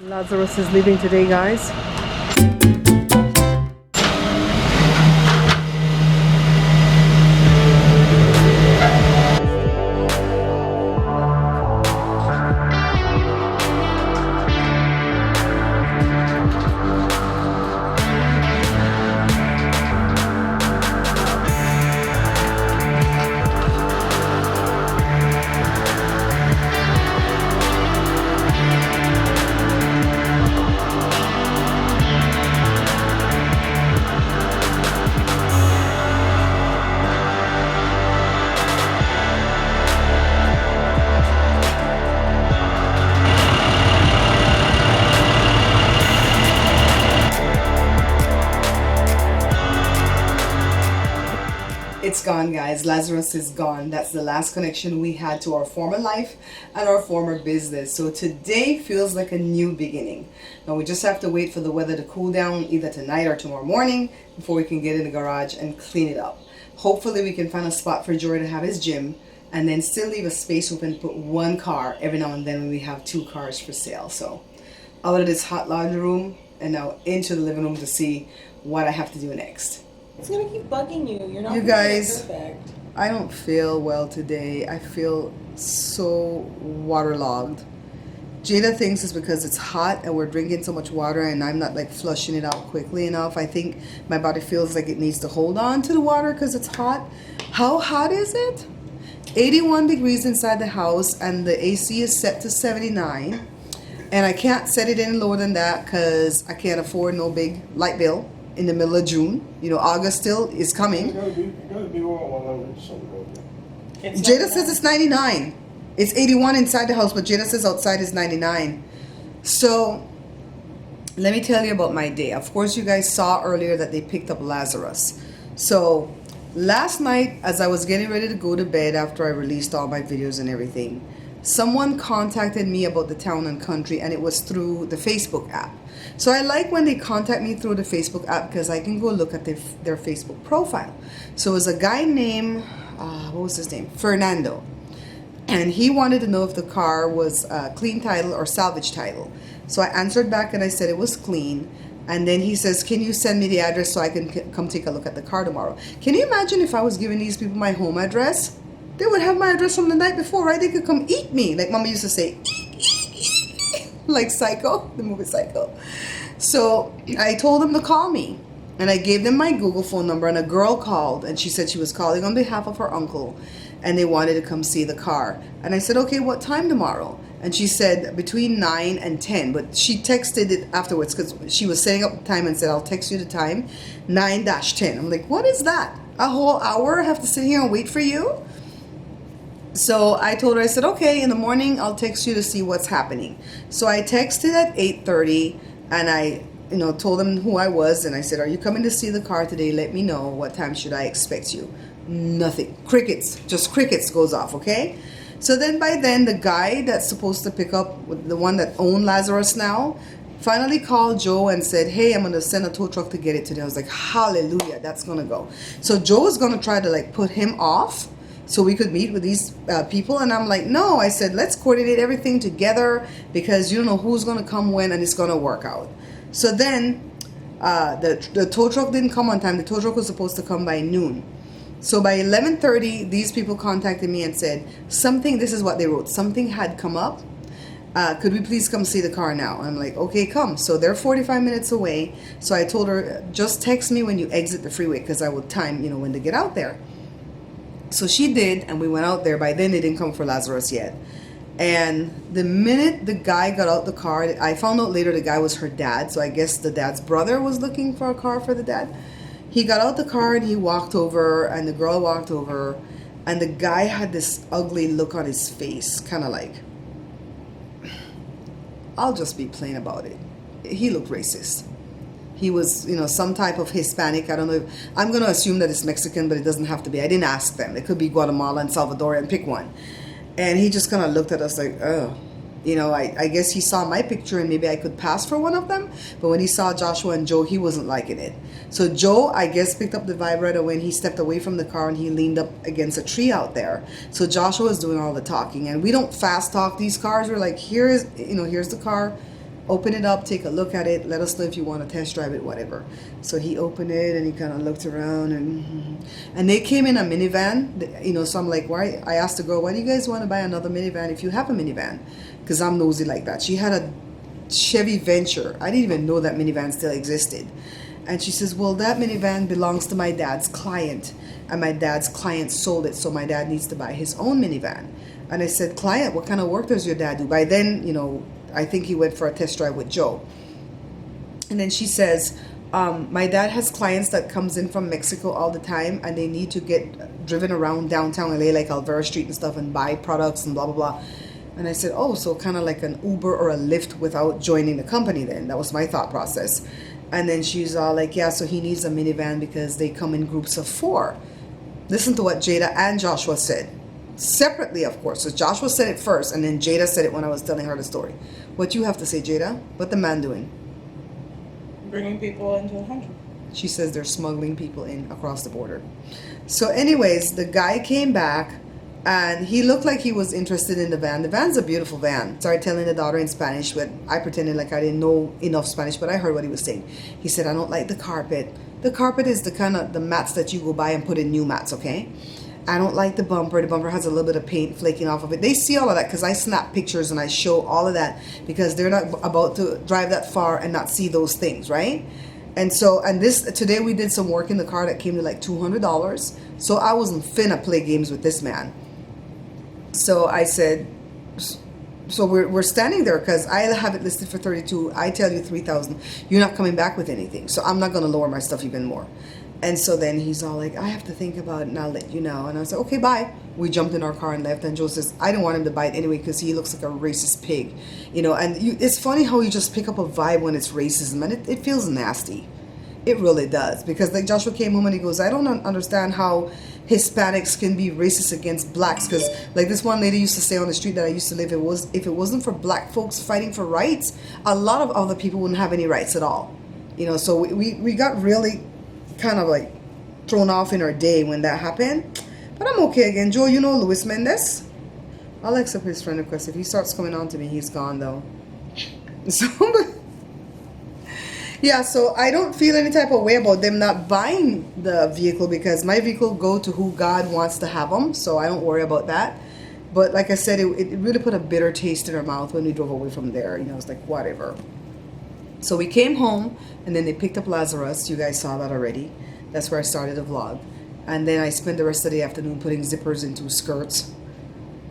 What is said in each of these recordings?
Lazarus is leaving today, guys. It's gone, guys. Lazarus is gone. That's the last connection we had to our former life and our former business. So today feels like a new beginning. Now we just have to wait for the weather to cool down either tonight or tomorrow morning before we can get in the garage and clean it up. Hopefully we can find a spot for Jory to have his gym and then still leave a space open to put one car every now and then when we have two cars for sale. So out of this hot laundry room and now into the living room to see what I have to do next. It's gonna keep bugging you. You're not. You guys, perfect. I don't feel well today. I feel so waterlogged. Jada thinks it's because it's hot and we're drinking so much water and I'm not like flushing it out quickly enough. I think my body feels like it needs to hold on to the water because it's hot. How hot is it? 81 degrees inside the house and the AC is set to 79. And I can't set it any lower than that because I can't afford no big light bill in the middle of June. You know, August still is coming. It's gonna be warm Jada says it's 99. It's 81 inside the house, but Jada says outside is 99. So let me tell you about my day. Of course, you guys saw earlier that they picked up Lazarus. So last night, as I was getting ready to go to bed after I released all my videos and everything, someone contacted me about the Town and Country, and it was through the Facebook app. So I like when they contact me through the Facebook app because I can go look at their Facebook profile. So it was a guy named, what was his name? Fernando. And he wanted to know if the car was clean title or salvage title. So I answered back and I said it was clean. And then he says, can you send me the address so I can come take a look at the car tomorrow? Can you imagine if I was giving these people my home address? They would have my address from the night before, right? They could come eat me. Like Mama used to say, like Psycho, the movie Psycho. So I told them to call me. And I gave them my Google phone number. And a girl called. And she said she was calling on behalf of her uncle. And they wanted to come see the car. And I said, okay, what time tomorrow? And she said between 9 and 10. But she texted it afterwards because she was setting up the time and said, I'll text you the time, 9-10. I'm like, what is that? A whole hour I have to sit here and wait for you? So I told her, I said, okay, in the morning, I'll text you to see what's happening. So I texted at 8:30 and I, told them who I was. And I said, are you coming to see the car today? Let me know. What time should I expect you? Nothing. Crickets. Just crickets goes off, okay? So then by then, the guy that's supposed to pick up, the one that owned Lazarus now, finally called Joe and said, hey, I'm going to send a tow truck to get it today. I was like, hallelujah, that's going to go. So Joe is going to try to put him off so we could meet with these people. And I'm like, no, I said, let's coordinate everything together because you don't know who's going to come when and it's going to work out. So then the tow truck didn't come on time. The tow truck was supposed to come by noon. So by 11:30, these people contacted me and said, this is what they wrote, something had come up. Could we please come see the car now? I'm like, okay, come. So they're 45 minutes away. So I told her, just text me when you exit the freeway because I will time, when to get out there. So she did, and we went out there. By then, they didn't come for Lazarus yet. And the minute the guy got out the car, I found out later the guy was her dad. So I guess the dad's brother was looking for a car for the dad. He got out the car and he walked over, and the girl walked over, and the guy had this ugly look on his face, kind of like, I'll just be plain about it. He looked racist. He was, some type of Hispanic. I don't know. I'm going to assume that it's Mexican, but it doesn't have to be. I didn't ask them. It could be Guatemala and Salvadorian. Pick one. And he just kind of looked at us like, oh. I guess he saw my picture and maybe I could pass for one of them. But when he saw Joshua and Joe, he wasn't liking it. So Joe, I guess, picked up the vibe right away and he stepped away from the car and he leaned up against a tree out there. So Joshua was doing all the talking. And we don't fast talk these cars. We're like, here's the car. Open it up, take a look at it, let us know if you want to test drive it, whatever. So he opened it and he kind of looked around and they came in a minivan, you know, so I'm like, why? I asked the girl, why do you guys want to buy another minivan if you have a minivan? Because I'm nosy like that. She had a Chevy Venture. I didn't even know that minivan still existed. And she says, well, that minivan belongs to my dad's client, and my dad's client sold it, so my dad needs to buy his own minivan. And I said, client, what kind of work does your dad do? By then, you know, I think he went for a test drive with Joe. And then she says, my dad has clients that comes in from Mexico all the time, and they need to get driven around downtown LA, like Alvera Street and stuff, and buy products and blah, blah, blah. And I said, oh, so kind of like an Uber or a Lyft without joining the company then. That was my thought process. And then she's all like, yeah, so he needs a minivan because they come in groups of 4. Listen to what Jada and Joshua said. Separately, of course. So Joshua said it first, and then Jada said it when I was telling her the story. What you have to say, Jada? What the man doing? Bringing people into the country. She says they're smuggling people in across the border. So anyways, the guy came back, and he looked like he was interested in the van. The van's a beautiful van. Started telling the daughter in Spanish, but I pretended like I didn't know enough Spanish, but I heard what he was saying. He said, I don't like the carpet. The carpet is the kind of the mats that you go buy and put in new mats, okay? I don't like the bumper. The bumper has a little bit of paint flaking off of it. They see all of that because I snap pictures and I show all of that because they're not about to drive that far and not see those things, right? And so, and this, today we did some work in the car that came to like $200. So I wasn't finna play games with this man. So I said, so we're standing there because I have it listed for 32. I tell you 3,000. You're not coming back with anything. So I'm not going to lower my stuff even more. And so then he's all like, I have to think about it and I'll let you know. And I said, okay, bye. We jumped in our car and left. And Joe says, I don't want him to buy it anyway because he looks like a racist pig. You know, and it's funny how you just pick up a vibe when it's racism. And it feels nasty. It really does. Because like Joshua came home and he goes, I don't understand how Hispanics can be racist against blacks. Because like this one lady used to say on the street that I used to live, if it wasn't for black folks fighting for rights, a lot of other people wouldn't have any rights at all. You know, so we got really kind of like thrown off in our day when that happened. But I'm okay again. Joe, you know Luis Mendez? I'll accept his friend request. If he starts coming on to me, he's gone though. So yeah, so I don't feel any type of way about them not buying the vehicle because my vehicle go to who God wants to have them, so I don't worry about that. But like I said, it really put a bitter taste in our mouth when we drove away from there. You know, it's like, whatever. So we came home, and then they picked up Lazarus. You guys saw that already. That's where I started the vlog. And then I spent the rest of the afternoon putting zippers into skirts.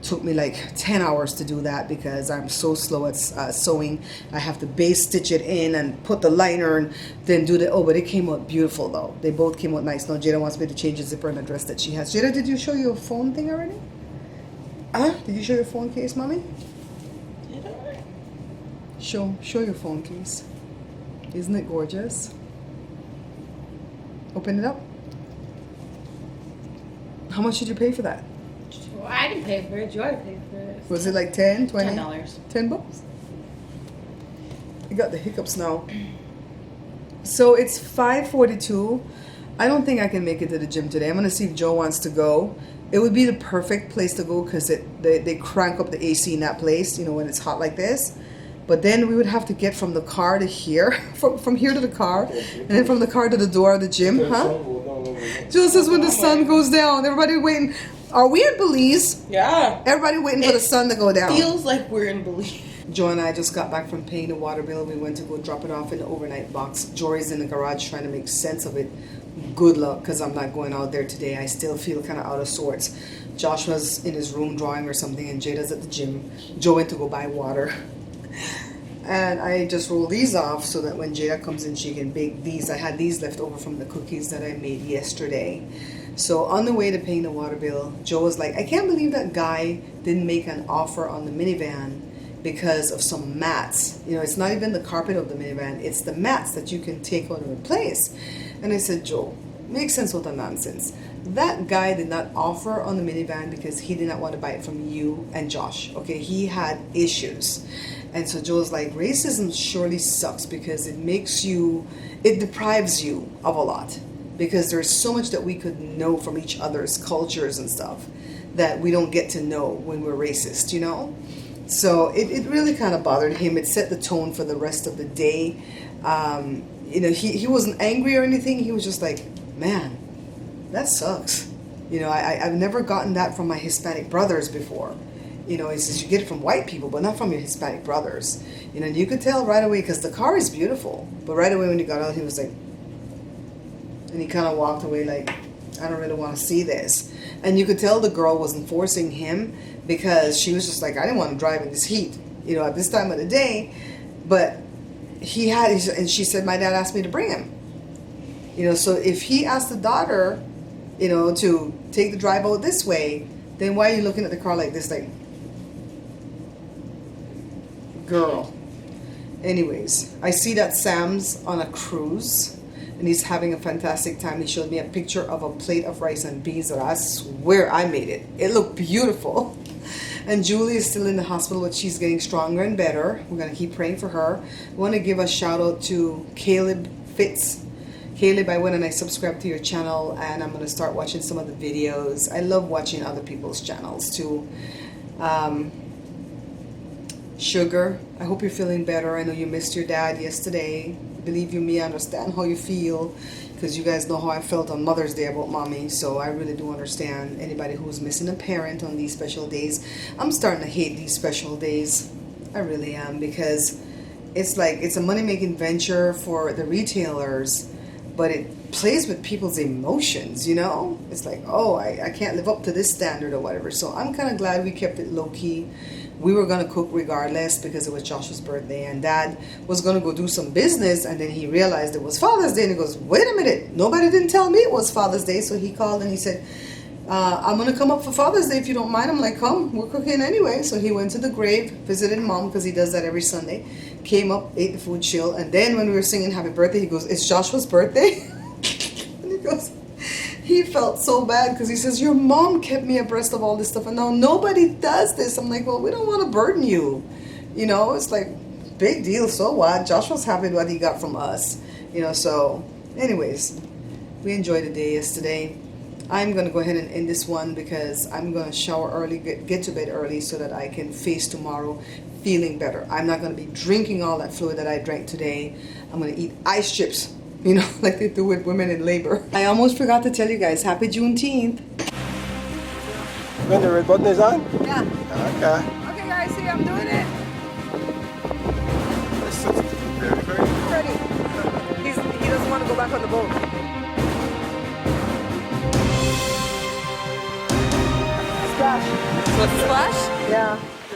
Took me like 10 hours to do that because I'm so slow at sewing. I have to base stitch it in and put the liner and then do the, oh, but it came out beautiful though. They both came out nice. Now Jada wants me to change the zipper in the dress that she has. Jada, did you show your phone thing already? Did you show your phone case, mommy? Did I? Show your phone case. Isn't it gorgeous? Open it up. How much did you pay for that? Well, I didn't pay for it. Joy paid for it. Was it like 10, 20? $10. 10 bucks? I got the hiccups now. So it's 5:42. I don't think I can make it to the gym today. I'm going to see if Joe wants to go. It would be the perfect place to go because they crank up the AC in that place, you know, when it's hot like this. But then we would have to get from the car to here, from here to the car, and then from the car to the door of the gym, huh? Joe says when the sun goes down, everybody waiting. Are we in Belize? Yeah. Everybody waiting for the sun to go down. Feels like we're in Belize. Joe and I just got back from paying the water bill. We went to go drop it off in the overnight box. Jory's in the garage trying to make sense of it. Good luck, because I'm not going out there today. I still feel kind of out of sorts. Joshua's in his room drawing or something, and Jada's at the gym. Joe went to go buy water. And I just roll these off so that when Jada comes in, she can bake these. I had these left over from the cookies that I made yesterday. So on the way to paying the water bill, Joe was like, I can't believe that guy didn't make an offer on the minivan because of some mats. You know, it's not even the carpet of the minivan. It's the mats that you can take out and replace. And I said, Joe, make sense of the nonsense. That guy did not offer on the minivan because he did not want to buy it from you and Josh. Okay, he had issues. And so Joe's like, racism surely sucks because it deprives you of a lot. Because there's so much that we could know from each other's cultures and stuff that we don't get to know when we're racist, you know? So it really kind of bothered him. It set the tone for the rest of the day. You know, he wasn't angry or anything. He was just like, man, that sucks. You know, I've never gotten that from my Hispanic brothers before. You know, he says you get it from white people, but not from your Hispanic brothers. You know, and you could tell right away because the car is beautiful. But right away when he got out, he was like, and he kind of walked away like, I don't really want to see this. And you could tell the girl wasn't forcing him because she was just like, I didn't want to drive in this heat, you know, at this time of the day. But he had, and she said, my dad asked me to bring him. You know, so if he asked the daughter, you know, to take the drive out this way, then why are you looking at the car like this, like, girl? Anyways, I see that Sam's on a cruise and he's having a fantastic time. He showed me a picture of a plate of rice and beans that I swear I made it. It looked beautiful. And Julie is still in the hospital, but she's getting stronger and better. We're going to keep praying for her. I want to give a shout out to Caleb Fitz. Caleb, I went and I subscribed to your channel and I'm going to start watching some of the videos. I love watching other people's channels too. Sugar, I hope you're feeling better. I know you missed your dad yesterday. Believe you me, I understand how you feel because you guys know how I felt on Mother's Day about mommy. So I really do understand anybody who's missing a parent on these special days. I'm starting to hate these special days. I really am, because it's like it's a money-making venture for the retailers, but it plays with people's emotions, you know? It's like, oh, I can't live up to this standard or whatever. So I'm kind of glad we kept it low-key. We were going to cook regardless because it was Josh's birthday, and Dad was going to go do some business, and then he realized it was Father's Day, and he goes, wait a minute, nobody didn't tell me it was Father's Day. So he called and he said, I'm going to come up for Father's Day if you don't mind. I'm like, come, we're cooking anyway. So he went to the grave, visited Mom because he does that every Sunday, came up, ate the food, chill, and then when we were singing Happy Birthday, he goes, it's Joshua's birthday? And he goes, he felt so bad because he says, your mom kept me abreast of all this stuff and now nobody does this. I'm like, well, we don't want to burden you. You know, it's like, big deal, so what? Joshua's happy with what he got from us. You know, so anyways, we enjoyed the day yesterday. I'm going to go ahead and end this one because I'm going to shower early, get to bed early so that I can face tomorrow feeling better. I'm not going to be drinking all that fluid that I drank today. I'm going to eat ice chips, you know, like they do with women in labor. I almost forgot to tell you guys, happy Juneteenth. When the red button is on? Yeah. Okay. Okay guys, see, I'm doing it. Ready. He doesn't want to go back on the boat. Splash. Splash? Yeah.